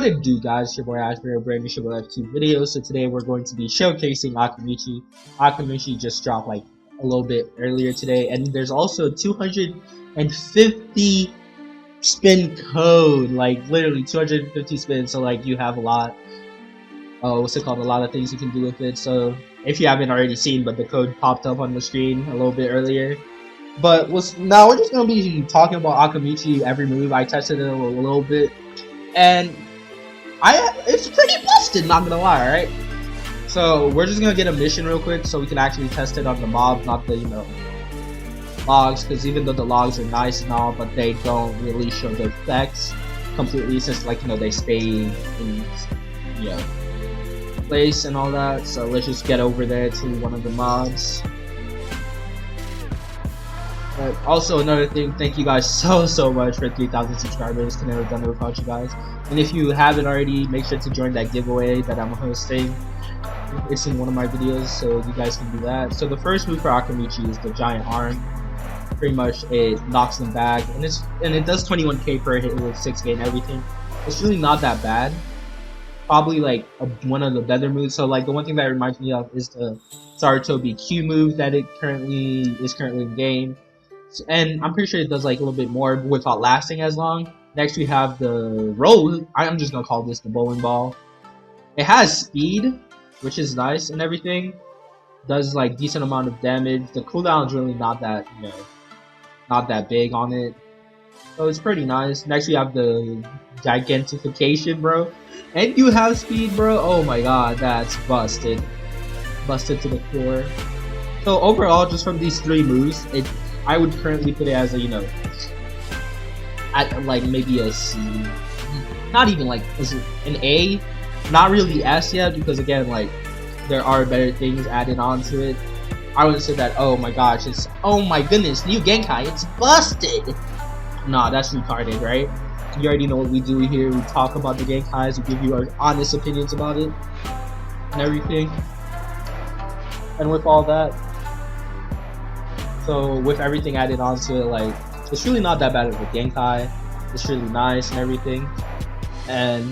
it do, guys? It's your boy Ash, brand new Shinobi Life 2 videos. So today we're going to be showcasing Akamichi. Akamichi just dropped like a little bit earlier today, and there's also 250 spin code, like literally 250 spins. So like you have a lot. What's it called? A lot of things you can do with it. So if you haven't already seen, but the code popped up on the screen a little bit earlier. But now we're just gonna be talking about Akamichi every move. I tested it a little bit. And it's pretty busted, not gonna lie, alright? So we're just gonna get a mission real quick so we can actually test it on the mobs, not the, logs, because even though the logs are nice and all, but they don't really show the effects completely, since like, they stay in, place and all that. So let's just get over there to one of the mobs. But also another thing, thank you guys so much for 3,000 subscribers. Can never done it without you guys. And if you haven't already, make sure to join that giveaway that I'm hosting. It's in one of my videos, so you guys can do that. So the first move for Akamichi is the giant arm. Pretty much it knocks them back, and it does 21k per hit with 6k and everything. It's really not that bad. Probably like one of the better moves. So like the one thing that it reminds me of is the Sarutobi Q move that is currently in game. And I'm pretty sure it does like a little bit more without lasting as long. Next we have the roll. I'm just gonna call this the bowling ball. It has speed, which is nice and everything. Does like decent amount of damage. The cooldown is really not that not that big on it. So it's pretty nice. Next we have the gigantification, bro. And you have speed, bro. Oh my god, that's busted. Busted to the core. So overall, just from these three moves, I would currently put it as a, at like maybe a C. Not even like an A. Not really S yet, because again, like, there are better things added onto it. I wouldn't say that, oh my gosh, oh my goodness, new Genkai, it's busted! Nah, that's retarded, right? You already know what we do here. We talk about the Genkais, we give you our honest opinions about it, and everything. And with all that, so with everything added onto it, like, it's really not that bad of a Genkai. It's really nice and everything. And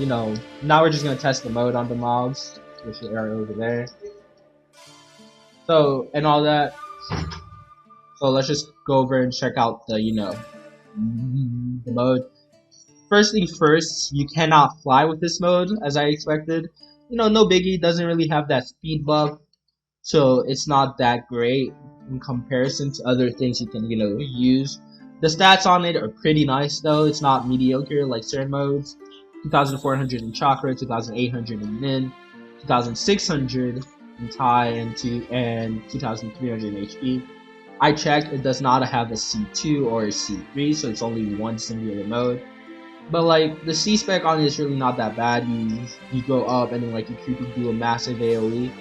now we're just gonna test the mode on the mobs, which are over there. So and all that. So let's just go over and check out the the mode. First thing first, you cannot fly with this mode, as I expected. No biggie. Doesn't really have that speed buff, so it's not that great in comparison to other things you can use. The stats on it are pretty nice though. It's not mediocre like certain modes. 2,400 in chakra, 2,800 in min, 2,600 in tai, and 2,300 in HP. I checked, it does not have a C2 or a C3, so it's only one singular mode. But like the C spec on it is really not that bad. You go up and then like you can do a massive AoE.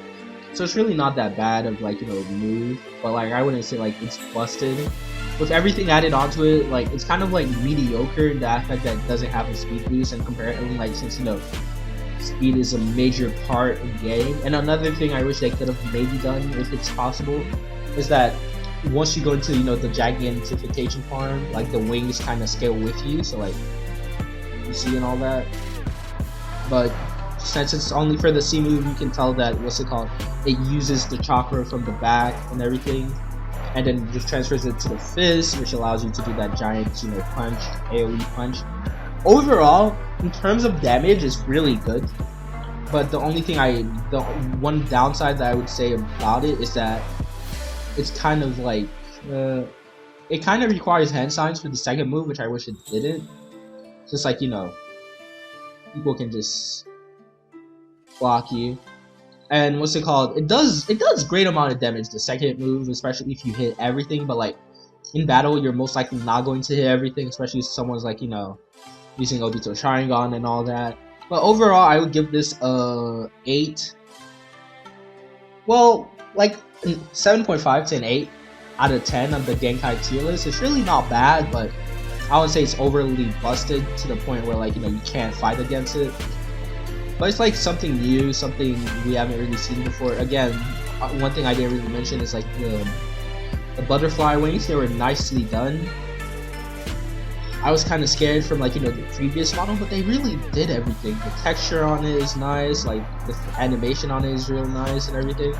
So it's really not that bad of like move, but like I wouldn't say like it's busted. With everything added onto it, like it's kind of like mediocre in the aspect that it doesn't have a speed boost, and comparatively, like since speed is a major part of the game. And another thing I wish they could have maybe done, if it's possible, is that once you go into the gigantification farm, like the wings kind of scale with you, so like you see and all that. But since it's only for the C move, you can tell that it uses the chakra from the back and everything, and then just transfers it to the fizz, which allows you to do that giant punch, AoE punch. Overall, in terms of damage, it's really good. But the only thing the one downside that I would say about it is that it's kind of like it kind of requires hand signs for the second move, which I wish it didn't. Just like people can just block you. And it does great amount of damage, the second move, especially if you hit everything. But like in battle, you're most likely not going to hit everything, especially if someone's like using Obito Sharingan and all that. But overall, I would give this a 8. Well, like 7.5 to an 8 out of 10 on the Genkai tier list. It's really not bad, but I wouldn't say it's overly busted to the point where like you can't fight against it. But it's like something new, something we haven't really seen before. Again, one thing I didn't really mention is like the butterfly wings. They were nicely done. I was kind of scared from like, you know, the previous model, but they really did everything. The texture on it is nice, like the animation on it is real nice and everything.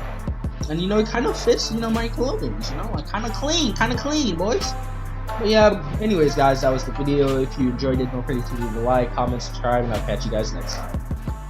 And you know, it kind of fits, you know, my clothing, you know, like kind of clean, boys. But yeah, anyways guys, that was the video. If you enjoyed it, don't forget to leave a like, comment, subscribe, and I'll catch you guys next time.